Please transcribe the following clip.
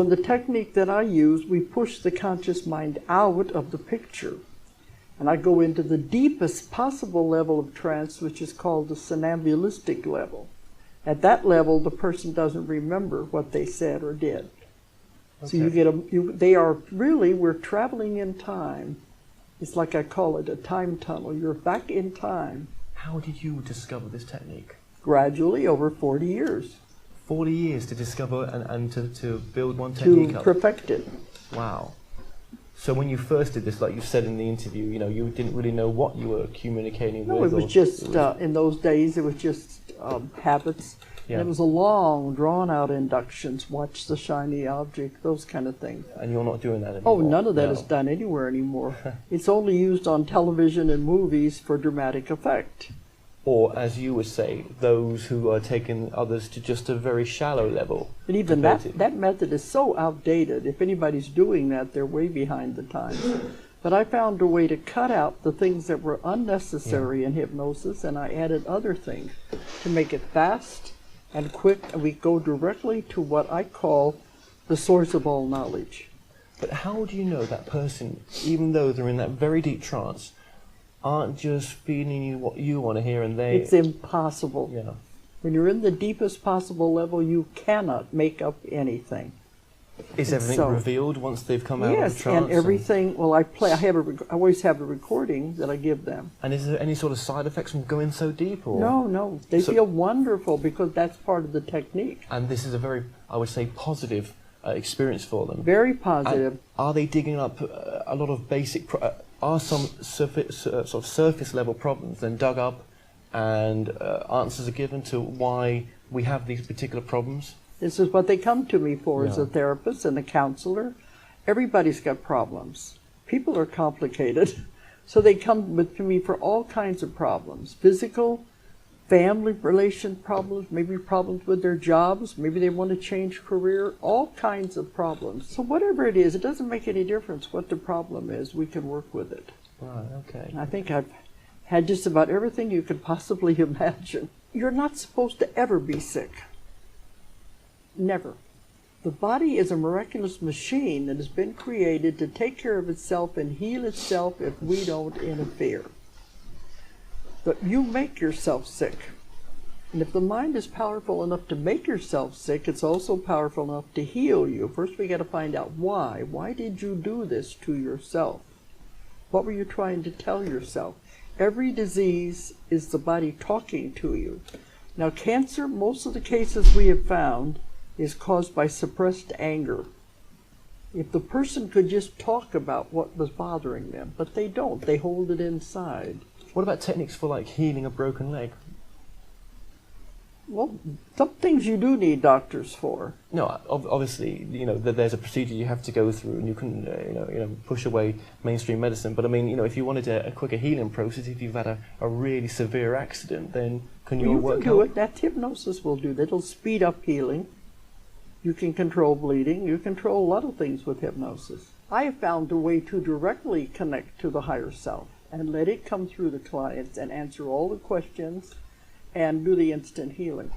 In the technique that I use, we push the conscious mind out of the picture. And I go into the deepest possible level of trance, which is called the somnambulistic level. At that level, the person doesn't remember what they said or did. Okay. So you get they are really, we're traveling in time. It's like I call it a time tunnel. You're back in time. How did you discover this technique? Gradually, over 40 years. 40 years to discover and to build one technique up? To perfect it. Wow. So when you first did this, like you said in the interview, you didn't really know what you were communicating with? No, it was just, in those days, it was just habits. Yeah. And it was a long, drawn-out inductions, watch the shiny object, those kind of things. And you're not doing that anymore? Oh, none of that is done anywhere anymore. It's only used on television and movies for dramatic effect. Or, as you would say, those who are taking others to just a very shallow level. And even that method is so outdated. If anybody's doing that, they're way behind the times. But I found a way to cut out the things that were unnecessary in hypnosis, and I added other things to make it fast and quick, and we go directly to what I call the source of all knowledge. But how do you know that person, even though they're in that very deep trance, aren't just feeding you what you want to hear and they... It's impossible. Yeah. When you're in the deepest possible level, you cannot make up anything. Is everything revealed once they've come out of the trance? Yes, and everything, well, I always have a recording that I give them. And is there any sort of side effects from going so deep? Or? No. They feel wonderful because that's part of the technique. And this is a very, I would say, positive experience for them. Very positive. And are they digging up a lot of basic... are some surface level problems then dug up and answers are given to why we have these particular problems? This is what they come to me for as a therapist and a counselor. Everybody's got problems. People are complicated. So they come to me for all kinds of problems. Physical, family relation problems, maybe problems with their jobs, maybe they want to change career, all kinds of problems. So whatever it is, it doesn't make any difference what the problem is. We can work with it. Right, okay. I think I've had just about everything you could possibly imagine. You're not supposed to ever be sick. Never. The body is a miraculous machine that has been created to take care of itself and heal itself if we don't interfere. But you make yourself sick. And if the mind is powerful enough to make yourself sick, it's also powerful enough to heal you. First we got to find out why. Why did you do this to yourself? What were you trying to tell yourself? Every disease is the body talking to you. Now cancer, most of the cases we have found, is caused by suppressed anger. If the person could just talk about what was bothering them, but they don't. They hold it inside. What about techniques for like healing a broken leg? Well, some things you do need doctors for. No, obviously, there's a procedure you have to go through, and you can, push away mainstream medicine. But I mean, if you wanted a quicker healing process, if you've had a really severe accident, then can your work help? You can do it. That hypnosis will do that. It'll speed up healing. You can control bleeding. You control a lot of things with hypnosis. I have found a way to directly connect to the higher self and let it come through the clients and answer all the questions and do the instant healing.